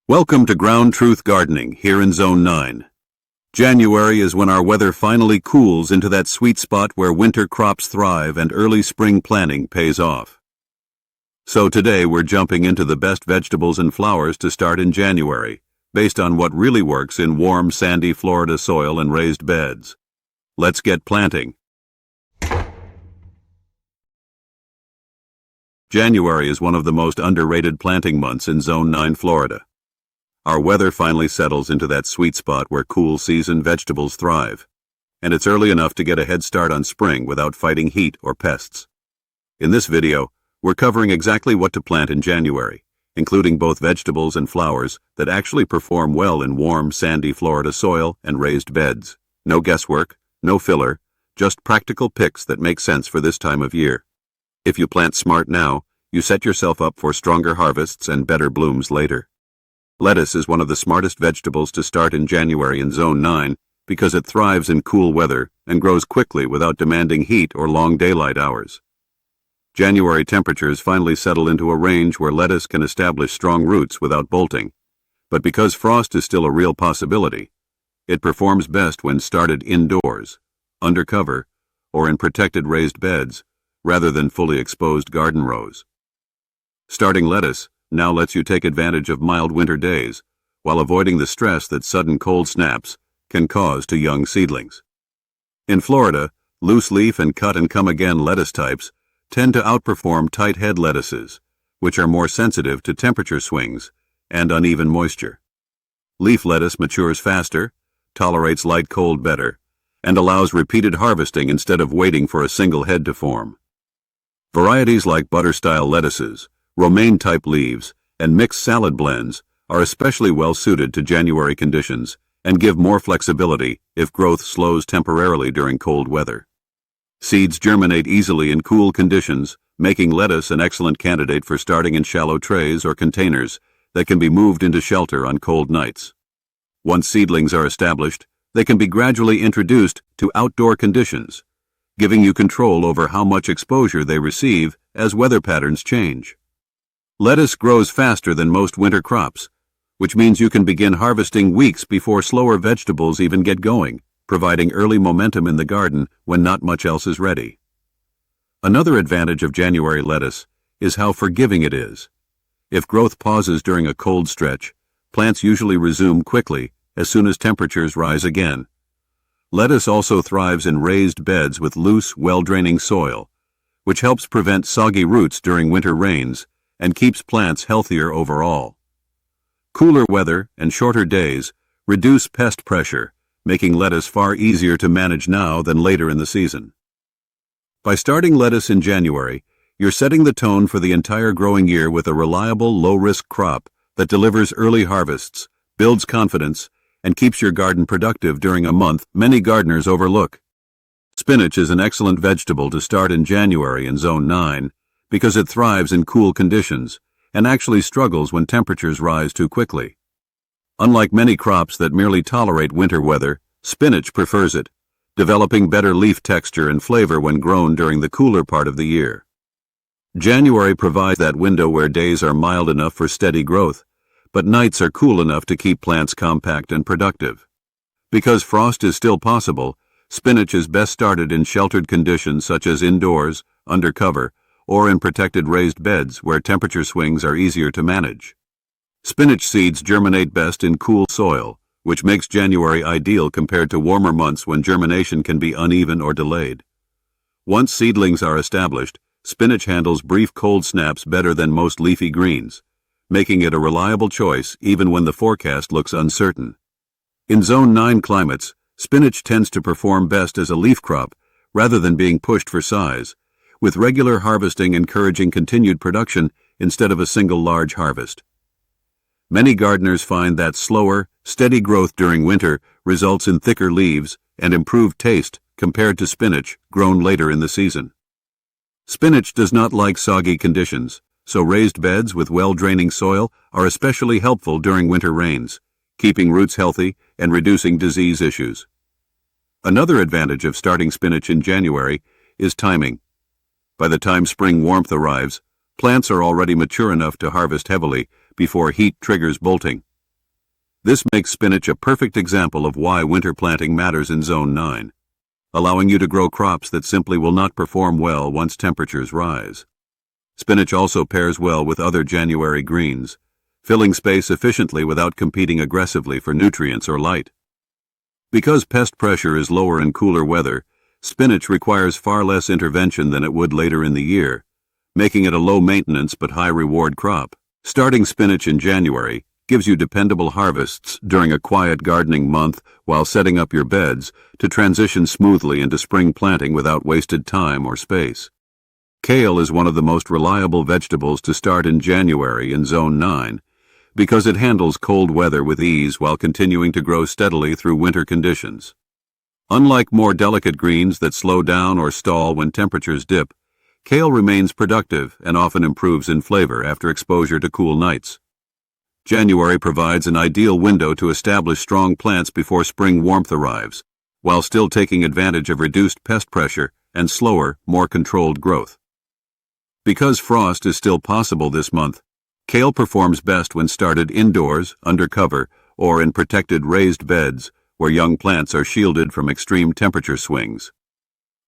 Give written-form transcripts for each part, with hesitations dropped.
Welcome to Ground Truth Gardening here in Zone 9. January is when our weather finally cools into that sweet spot where winter crops thrive and early spring planting pays off. So today we're jumping into the best vegetables and flowers to start in January, based on what really works in warm, sandy Florida soil and raised beds. Let's get planting. January is one of the most underrated planting months in Zone 9 Florida. Our weather finally settles into that sweet spot where cool season vegetables thrive, and it's early enough to get a head start on spring without fighting heat or pests. In this video, we're covering exactly what to plant in January, including both vegetables and flowers that actually perform well in warm, sandy Florida soil and raised beds. No guesswork, no filler, just practical picks that make sense for this time of year. If you plant smart now, you set yourself up for stronger harvests and better blooms later. Lettuce is one of the smartest vegetables to start in January in Zone 9 because it thrives in cool weather and grows quickly without demanding heat or long daylight hours. January temperatures finally settle into a range where lettuce can establish strong roots without bolting, but because frost is still a real possibility, it performs best when started indoors, under cover, or in protected raised beds, rather than fully exposed garden rows. Starting lettuce now lets you take advantage of mild winter days, while avoiding the stress that sudden cold snaps can cause to young seedlings. In Florida, loose leaf and cut-and-come-again lettuce types tend to outperform tight head lettuces, which are more sensitive to temperature swings and uneven moisture. Leaf lettuce matures faster, tolerates light cold better, and allows repeated harvesting instead of waiting for a single head to form. Varieties like butter-style lettuces, romaine-type leaves, and mixed salad blends are especially well suited to January conditions and give more flexibility if growth slows temporarily during cold weather. Seeds germinate easily in cool conditions, making lettuce an excellent candidate for starting in shallow trays or containers that can be moved into shelter on cold nights. Once seedlings are established, they can be gradually introduced to outdoor conditions, giving you control over how much exposure they receive as weather patterns change. Lettuce grows faster than most winter crops, which means you can begin harvesting weeks before slower vegetables even get going, providing early momentum in the garden when not much else is ready. Another advantage of January lettuce is how forgiving it is. If growth pauses during a cold stretch, plants usually resume quickly as soon as temperatures rise again. Lettuce also thrives in raised beds with loose, well-draining soil, which helps prevent soggy roots during winter rains and keeps plants healthier overall. Cooler weather and shorter days reduce pest pressure, making lettuce far easier to manage now than later in the season. By starting lettuce in January, you're setting the tone for the entire growing year with a reliable, low-risk crop that delivers early harvests, builds confidence, and keeps your garden productive during a month many gardeners overlook. Spinach is an excellent vegetable to start in January in Zone 9 because it thrives in cool conditions and actually struggles when temperatures rise too quickly. Unlike many crops that merely tolerate winter weather, spinach prefers it, developing better leaf texture and flavor when grown during the cooler part of the year. January provides that window where days are mild enough for steady growth, but nights are cool enough to keep plants compact and productive. Because frost is still possible, spinach is best started in sheltered conditions such as indoors, under cover, or in protected raised beds where temperature swings are easier to manage. Spinach seeds germinate best in cool soil, which makes January ideal compared to warmer months when germination can be uneven or delayed. Once seedlings are established, spinach handles brief cold snaps better than most leafy greens, making it a reliable choice even when the forecast looks uncertain. In Zone 9 climates, spinach tends to perform best as a leaf crop rather than being pushed for size, with regular harvesting encouraging continued production instead of a single large harvest. Many gardeners find that slower, steady growth during winter results in thicker leaves and improved taste compared to spinach grown later in the season. Spinach does not like soggy conditions, so raised beds with well-draining soil are especially helpful during winter rains, keeping roots healthy and reducing disease issues. Another advantage of starting spinach in January is timing. By the time spring warmth arrives, plants are already mature enough to harvest heavily before heat triggers bolting, This makes spinach a perfect example of why winter planting matters in Zone 9, allowing you to grow crops that simply will not perform well once temperatures rise. Spinach also pairs well with other January greens, filling space efficiently without competing aggressively for nutrients or light. Because pest pressure is lower in cooler weather, spinach requires far less intervention than it would later in the year, making it a low-maintenance but high-reward crop. Starting spinach in January gives you dependable harvests during a quiet gardening month while setting up your beds to transition smoothly into spring planting without wasted time or space. Kale is one of the most reliable vegetables to start in January in Zone 9 because it handles cold weather with ease while continuing to grow steadily through winter conditions. Unlike more delicate greens that slow down or stall when temperatures dip, kale remains productive and often improves in flavor after exposure to cool nights. January provides an ideal window to establish strong plants before spring warmth arrives, while still taking advantage of reduced pest pressure and slower, more controlled growth. Because frost is still possible this month, kale performs best when started indoors, under cover, or in protected raised beds where young plants are shielded from extreme temperature swings.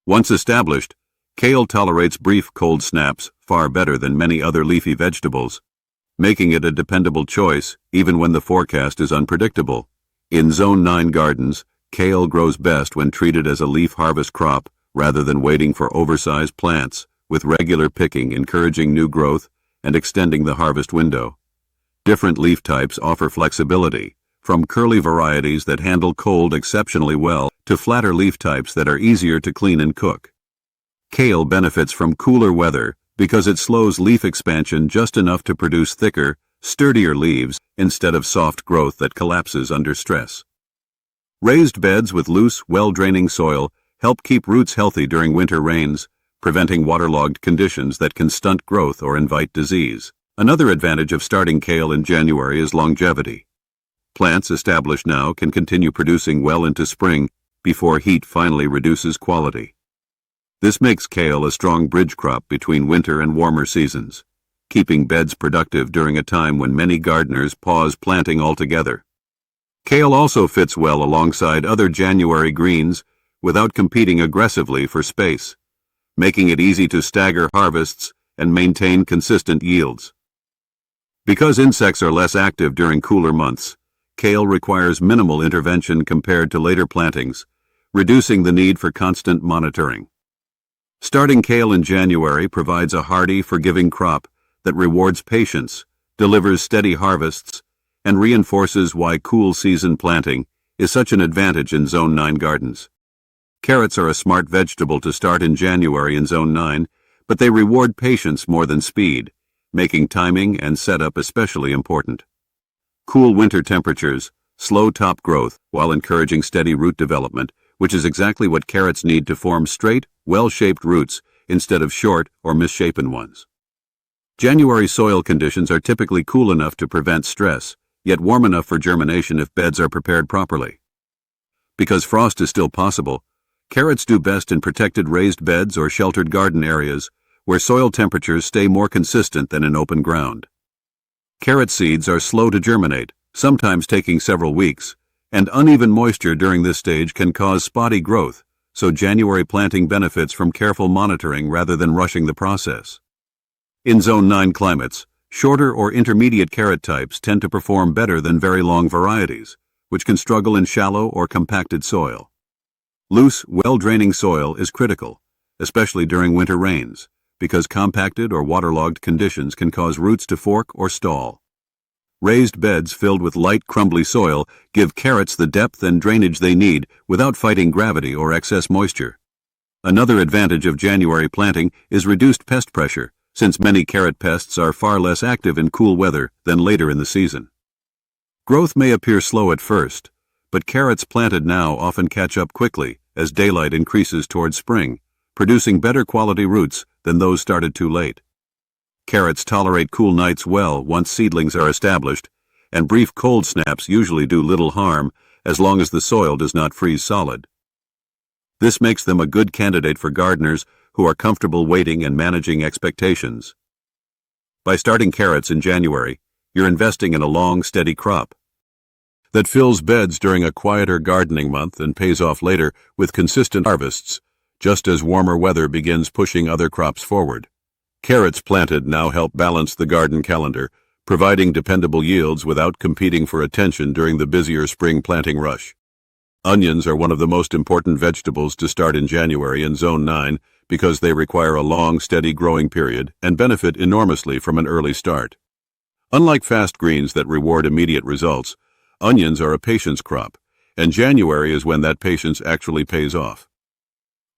Once established, kale tolerates brief cold snaps far better than many other leafy vegetables, making it a dependable choice even when the forecast is unpredictable. In Zone 9 gardens, kale grows best when treated as a leaf harvest crop rather than waiting for oversized plants, with regular picking encouraging new growth and extending the harvest window. Different leaf types offer flexibility, from curly varieties that handle cold exceptionally well to flatter leaf types that are easier to clean and cook. Kale benefits from cooler weather because it slows leaf expansion just enough to produce thicker, sturdier leaves instead of soft growth that collapses under stress. Raised beds with loose, well-draining soil help keep roots healthy during winter rains, preventing waterlogged conditions that can stunt growth or invite disease. Another advantage of starting kale in January is longevity. Plants established now can continue producing well into spring before heat finally reduces quality. This makes kale a strong bridge crop between winter and warmer seasons, keeping beds productive during a time when many gardeners pause planting altogether. Kale also fits well alongside other January greens without competing aggressively for space, making it easy to stagger harvests and maintain consistent yields. Because insects are less active during cooler months, kale requires minimal intervention compared to later plantings, reducing the need for constant monitoring. Starting kale in January provides a hardy, forgiving crop that rewards patience, delivers steady harvests, and reinforces why cool season planting is such an advantage in Zone 9 gardens. Carrots are a smart vegetable to start in January in Zone 9, but they reward patience more than speed, making timing and setup especially important. Cool winter temperatures slow top growth while encouraging steady root development, which is exactly what carrots need to form straight, well-shaped roots instead of short or misshapen ones. January soil conditions are typically cool enough to prevent stress, yet warm enough for germination if beds are prepared properly. Because frost is still possible, carrots do best in protected raised beds or sheltered garden areas where soil temperatures stay more consistent than in open ground. Carrot seeds are slow to germinate, sometimes taking several weeks, and uneven moisture during this stage can cause spotty growth, so January planting benefits from careful monitoring rather than rushing the process. In Zone 9 climates, shorter or intermediate carrot types tend to perform better than very long varieties, which can struggle in shallow or compacted soil. Loose, well-draining soil is critical, especially during winter rains, because compacted or waterlogged conditions can cause roots to fork or stall. Raised beds filled with light, crumbly soil give carrots the depth and drainage they need without fighting gravity or excess moisture. Another advantage of January planting is reduced pest pressure, since many carrot pests are far less active in cool weather than later in the season. Growth may appear slow at first, but carrots planted now often catch up quickly as daylight increases towards spring, producing better quality roots than those started too late. Carrots tolerate cool nights well once seedlings are established, and brief cold snaps usually do little harm as long as the soil does not freeze solid. This makes them a good candidate for gardeners who are comfortable waiting and managing expectations. By starting carrots in January, you're investing in a long, steady crop. that fills beds during a quieter gardening month and pays off later with consistent harvests, just as warmer weather begins pushing other crops forward. Carrots planted now help balance the garden calendar, providing dependable yields without competing for attention during the busier spring planting rush. Onions are one of the most important vegetables to start in January in Zone 9 because they require a long, steady growing period and benefit enormously from an early start. Unlike fast greens that reward immediate results, onions are a patience crop, and January is when that patience actually pays off.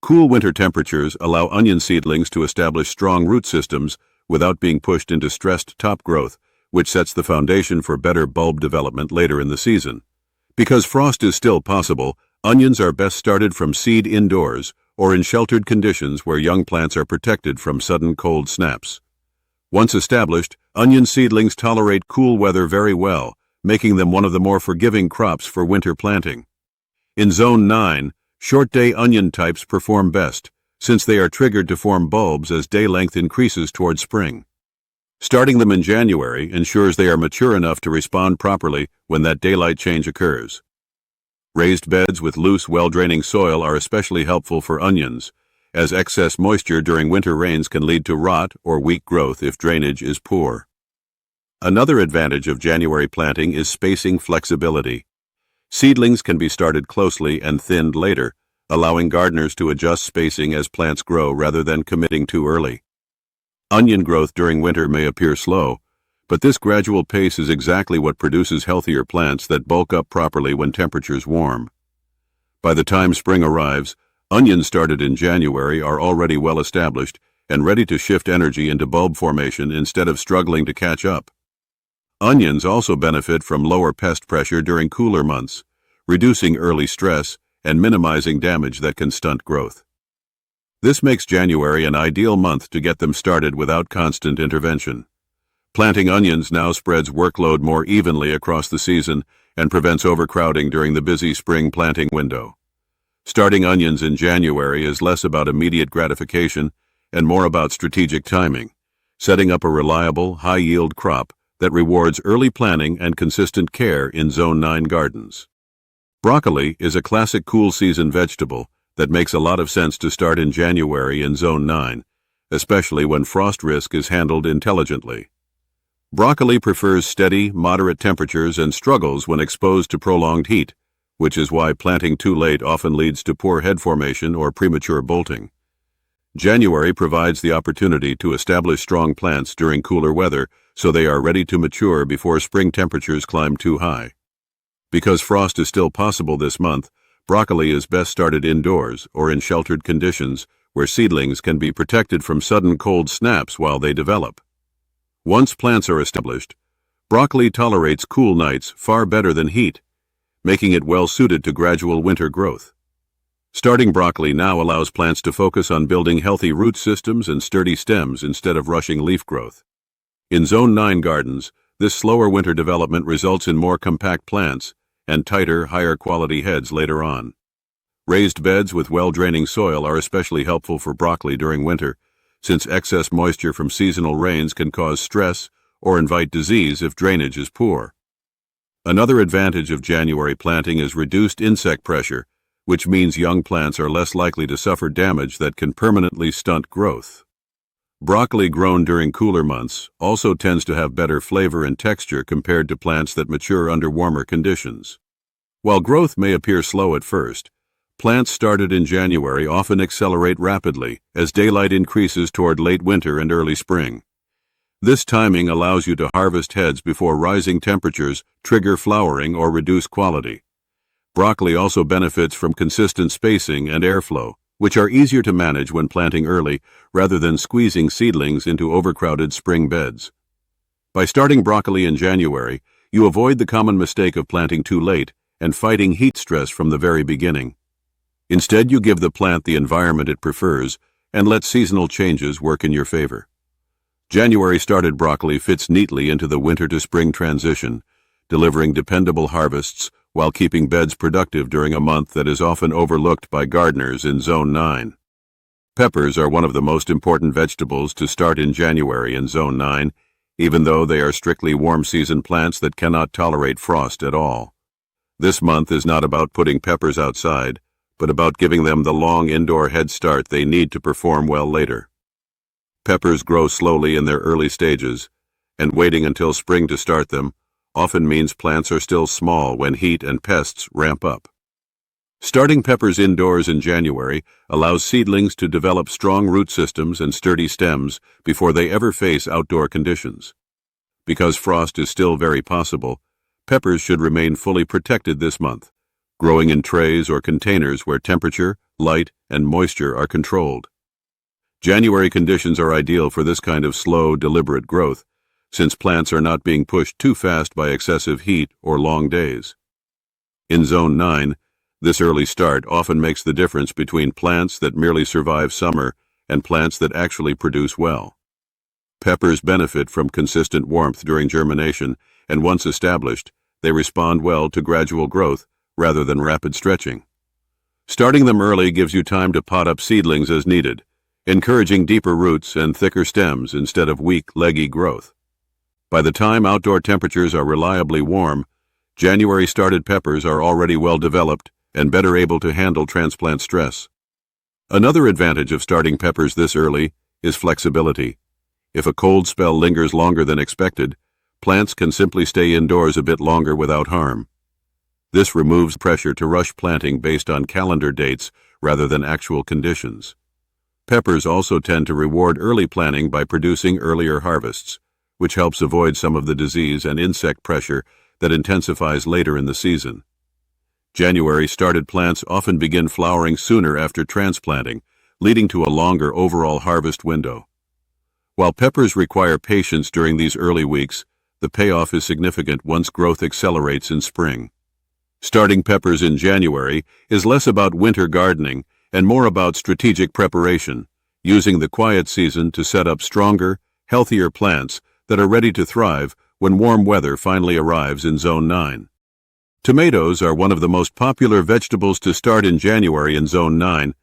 Cool winter temperatures allow onion seedlings to establish strong root systems without being pushed into stressed top growth, which sets the foundation for better bulb development later in the season. Because frost is still possible, onions are best started from seed indoors or in sheltered conditions where young plants are protected from sudden cold snaps. Once established, onion seedlings tolerate cool weather very well, making them one of the more forgiving crops for winter planting. In Zone 9, short-day onion types perform best, since they are triggered to form bulbs as day length increases toward spring. Starting them in January ensures they are mature enough to respond properly when that daylight change occurs. Raised beds with loose, well-draining soil are especially helpful for onions, as excess moisture during winter rains can lead to rot or weak growth if drainage is poor. Another advantage of January planting is spacing flexibility. Seedlings can be started closely and thinned later, allowing gardeners to adjust spacing as plants grow rather than committing too early. Onion growth during winter may appear slow, but this gradual pace is exactly what produces healthier plants that bulk up properly when temperatures warm. By the time spring arrives, onions started in January are already well established and ready to shift energy into bulb formation instead of struggling to catch up. Onions also benefit from lower pest pressure during cooler months, reducing early stress and minimizing damage that can stunt growth. This makes January an ideal month to get them started without constant intervention. Planting onions now spreads workload more evenly across the season and prevents overcrowding during the busy spring planting window. Starting onions in January is less about immediate gratification and more about strategic timing, setting up a reliable, high-yield crop that rewards early planning and consistent care in Zone 9 gardens. Broccoli is a classic cool season vegetable that makes a lot of sense to start in January in Zone 9, especially when frost risk is handled intelligently. Broccoli prefers steady, moderate temperatures and struggles when exposed to prolonged heat, which is why planting too late often leads to poor head formation or premature bolting. January provides the opportunity to establish strong plants during cooler weather so they are ready to mature before spring temperatures climb too high. Because frost is still possible this month, broccoli is best started indoors or in sheltered conditions where seedlings can be protected from sudden cold snaps while they develop. Once plants are established, broccoli tolerates cool nights far better than heat, making it well suited to gradual winter growth. Starting broccoli now allows plants to focus on building healthy root systems and sturdy stems instead of rushing leaf growth. In Zone 9 gardens, this slower winter development results in more compact plants and tighter, higher quality heads later on. Raised beds with well-draining soil are especially helpful for broccoli during winter, since excess moisture from seasonal rains can cause stress or invite disease if drainage is poor. Another advantage of January planting is reduced insect pressure, which means young plants are less likely to suffer damage that can permanently stunt growth. Broccoli grown during cooler months also tends to have better flavor and texture compared to plants that mature under warmer conditions. While growth may appear slow at first, plants started in January often accelerate rapidly as daylight increases toward late winter and early spring. This timing allows you to harvest heads before rising temperatures trigger flowering or reduce quality. Broccoli also benefits from consistent spacing and airflow, which are easier to manage when planting early rather than squeezing seedlings into overcrowded spring beds. By starting broccoli in January, you avoid the common mistake of planting too late and fighting heat stress from the very beginning. Instead, you give the plant the environment it prefers and let seasonal changes work in your favor. January started broccoli fits neatly into the winter to spring transition, delivering dependable harvests while keeping beds productive during a month that is often overlooked by gardeners in Zone 9. Peppers are one of the most important vegetables to start in January in Zone 9, even though they are strictly warm-season plants that cannot tolerate frost at all. This month is not about putting peppers outside, but about giving them the long indoor head start they need to perform well later. Peppers grow slowly in their early stages, and waiting until spring to start them often means plants are still small when heat and pests ramp up. Starting peppers indoors in January allows seedlings to develop strong root systems and sturdy stems before they ever face outdoor conditions. Because frost is still very possible, peppers should remain fully protected this month, growing in trays or containers where temperature, light, and moisture are controlled. January conditions are ideal for this kind of slow, deliberate growth, since plants are not being pushed too fast by excessive heat or long days. In Zone 9, this early start often makes the difference between plants that merely survive summer and plants that actually produce well. Peppers benefit from consistent warmth during germination, and once established, they respond well to gradual growth rather than rapid stretching. Starting them early gives you time to pot up seedlings as needed, encouraging deeper roots and thicker stems instead of weak, leggy growth. By the time outdoor temperatures are reliably warm, January-started peppers are already well developed and better able to handle transplant stress. Another advantage of starting peppers this early is flexibility. If a cold spell lingers longer than expected, plants can simply stay indoors a bit longer without harm. This removes pressure to rush planting based on calendar dates rather than actual conditions. Peppers also tend to reward early planting by producing earlier harvests, which helps avoid some of the disease and insect pressure that intensifies later in the season. January-started plants often begin flowering sooner after transplanting, leading to a longer overall harvest window. While peppers require patience during these early weeks, the payoff is significant once growth accelerates in spring. Starting peppers in January is less about winter gardening and more about strategic preparation, using the quiet season to set up stronger, healthier plants that are ready to thrive when warm weather finally arrives in Zone 9. Tomatoes are one of the most popular vegetables to start in January in Zone 9,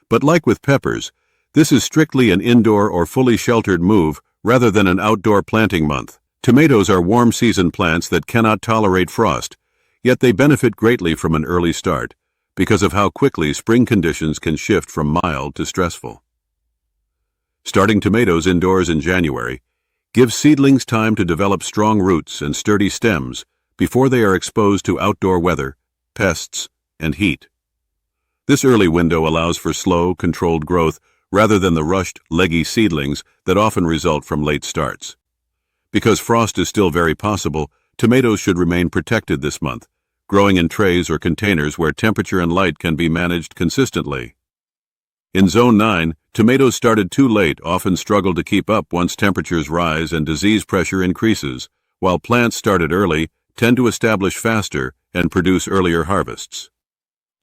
but like with peppers, this is strictly an indoor or fully sheltered move rather than an outdoor planting month. Tomatoes are warm-season plants that cannot tolerate frost, yet they benefit greatly from an early start because of how quickly spring conditions can shift from mild to stressful. Starting tomatoes indoors in January gives seedlings time to develop strong roots and sturdy stems before they are exposed to outdoor weather, pests, and heat. This early window allows for slow, controlled growth rather than the rushed, leggy seedlings that often result from late starts. Because frost is still very possible, tomatoes should remain protected this month, growing in trays or containers where temperature and light can be managed consistently. In Zone 9, tomatoes started too late often struggle to keep up once temperatures rise and disease pressure increases, while plants started early tend to establish faster and produce earlier harvests.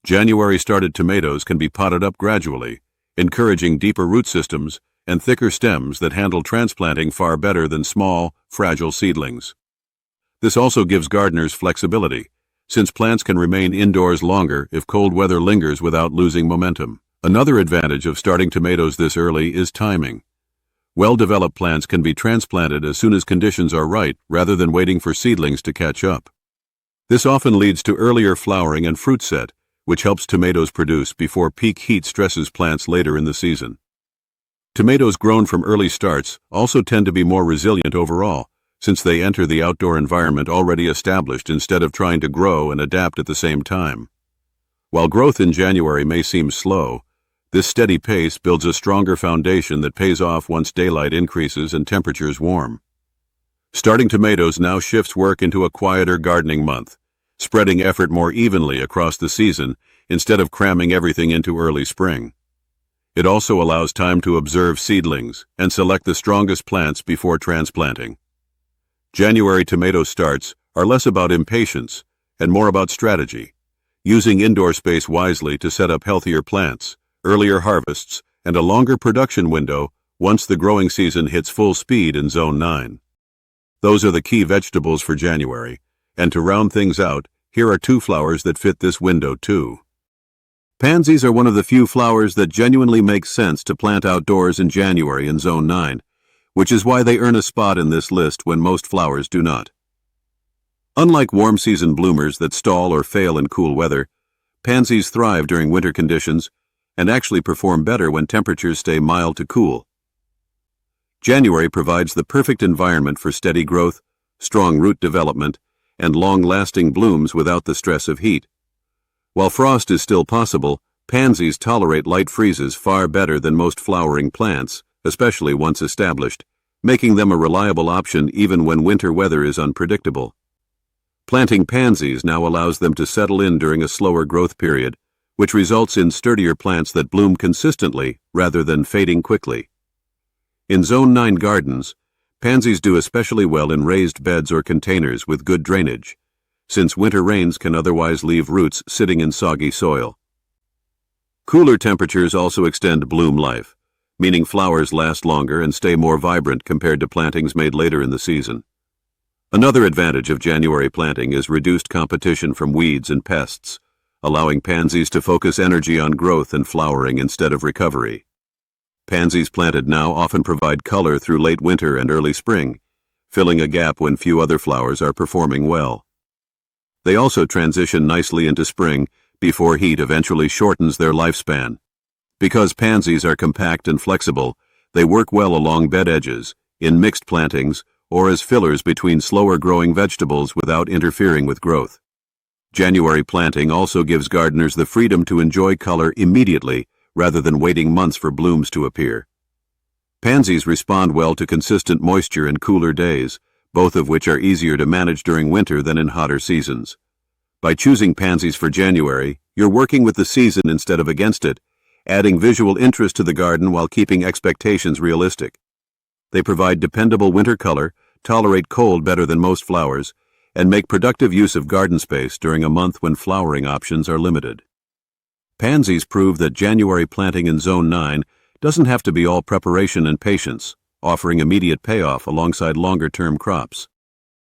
January-started tomatoes can be potted up gradually, encouraging deeper root systems and thicker stems that handle transplanting far better than small, fragile seedlings. This also gives gardeners flexibility, since plants can remain indoors longer if cold weather lingers without losing momentum. Another advantage of starting tomatoes this early is timing. Well-developed plants can be transplanted as soon as conditions are right rather than waiting for seedlings to catch up. This often leads to earlier flowering and fruit set, which helps tomatoes produce before peak heat stresses plants later in the season. Tomatoes grown from early starts also tend to be more resilient overall, since they enter the outdoor environment already established instead of trying to grow and adapt at the same time. While growth in January may seem slow, this steady pace builds a stronger foundation that pays off once daylight increases and temperatures warm. Starting tomatoes now shifts work into a quieter gardening month, spreading effort more evenly across the season instead of cramming everything into early spring. It also allows time to observe seedlings and select the strongest plants before transplanting. January tomato starts are less about impatience and more about strategy, using indoor space wisely to set up healthier plants, earlier harvests, and a longer production window once the growing season hits full speed in Zone 9. Those are the key vegetables for January, and to round things out, here are two flowers that fit this window too. Pansies are one of the few flowers that genuinely make sense to plant outdoors in January in Zone 9, which is why they earn a spot in this list when most flowers do not. Unlike warm season bloomers that stall or fail in cool weather, pansies thrive during winter conditions and actually perform better when temperatures stay mild to cool. January provides the perfect environment for steady growth, strong root development, and long-lasting blooms without the stress of heat. While frost is still possible, pansies tolerate light freezes far better than most flowering plants, especially once established, making them a reliable option even when winter weather is unpredictable. Planting pansies now allows them to settle in during a slower growth period, which results in sturdier plants that bloom consistently rather than fading quickly. In Zone 9 gardens, pansies do especially well in raised beds or containers with good drainage, since winter rains can otherwise leave roots sitting in soggy soil. Cooler temperatures also extend bloom life, meaning flowers last longer and stay more vibrant compared to plantings made later in the season. Another advantage of January planting is reduced competition from weeds and pests, allowing pansies to focus energy on growth and flowering instead of recovery. Pansies planted now often provide color through late winter and early spring, filling a gap when few other flowers are performing well. They also transition nicely into spring before heat eventually shortens their lifespan. Because pansies are compact and flexible, they work well along bed edges, in mixed plantings, or as fillers between slower-growing vegetables without interfering with growth. January planting also gives gardeners the freedom to enjoy color immediately rather than waiting months for blooms to appear. Pansies respond well to consistent moisture and cooler days, both of which are easier to manage during winter than in hotter seasons. By choosing pansies for January, you're working with the season instead of against it, adding visual interest to the garden while keeping expectations realistic. They provide dependable winter color, tolerate cold better than most flowers, and make productive use of garden space during a month when flowering options are limited. Pansies prove that January planting in Zone 9 doesn't have to be all preparation and patience, offering immediate payoff alongside longer-term crops.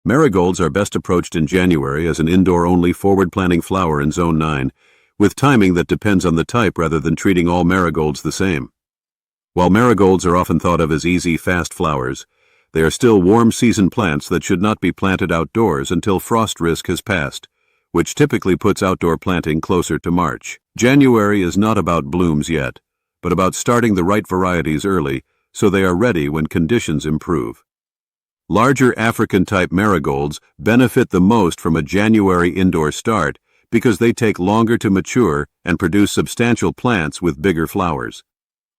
Marigolds are best approached in January as an indoor-only forward-planting flower in Zone 9, with timing that depends on the type rather than treating all marigolds the same. While marigolds are often thought of as easy, fast flowers, they are still warm season plants that should not be planted outdoors until frost risk has passed, which typically puts outdoor planting closer to March. January is not about blooms yet, but about starting the right varieties early so they are ready when conditions improve. Larger African-type marigolds benefit the most from a January indoor start because they take longer to mature and produce substantial plants with bigger flowers.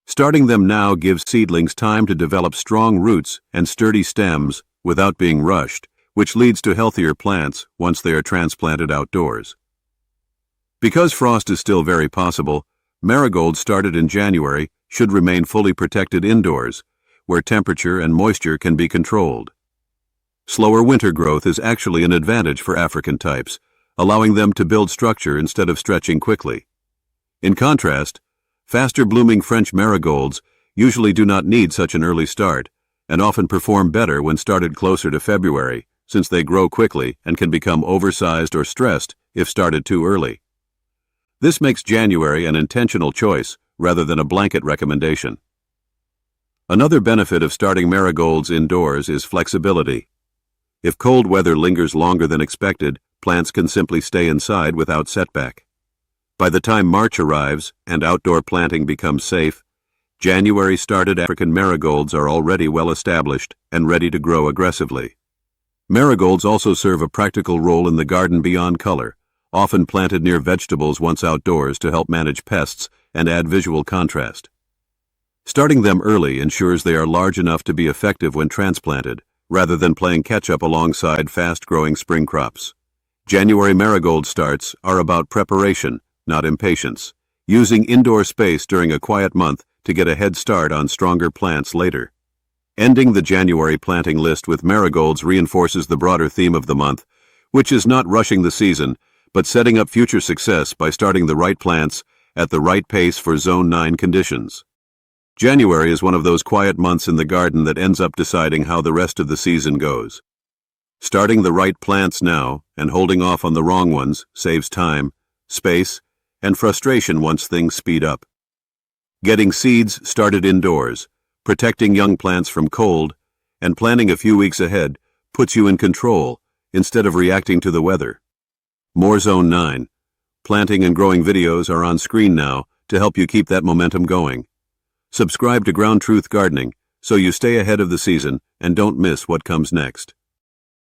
Starting them now gives seedlings time to develop strong roots and sturdy stems without being rushed, which leads to healthier plants once they are transplanted outdoors. Because frost is still very possible, marigolds started in January should remain fully protected indoors, where temperature and moisture can be controlled. Slower winter growth is actually an advantage for African types, allowing them to build structure instead of stretching quickly. In contrast, faster-blooming French marigolds usually do not need such an early start and often perform better when started closer to February, since they grow quickly and can become oversized or stressed if started too early. This makes January an intentional choice rather than a blanket recommendation. Another benefit of starting marigolds indoors is flexibility. If cold weather lingers longer than expected, plants can simply stay inside without setback. By the time March arrives and outdoor planting becomes safe, January-started African marigolds are already well established and ready to grow aggressively. Marigolds also serve a practical role in the garden beyond color, often planted near vegetables once outdoors to help manage pests and add visual contrast. Starting them early ensures they are large enough to be effective when transplanted, rather than playing catch-up alongside fast-growing spring crops. January marigold starts are about preparation, not impatience, using indoor space during a quiet month to get a head start on stronger plants later. Ending the January planting list with marigolds reinforces the broader theme of the month, which is not rushing the season, but setting up future success by starting the right plants at the right pace for Zone 9 conditions. January is one of those quiet months in the garden that ends up deciding how the rest of the season goes. Starting the right plants now and holding off on the wrong ones saves time, space, and frustration once things speed up. Getting seeds started indoors, protecting young plants from cold, and planning a few weeks ahead puts you in control instead of reacting to the weather. More Zone 9 planting and growing videos are on screen now to help you keep that momentum going. Subscribe to Ground Truth Gardening so you stay ahead of the season and don't miss what comes next.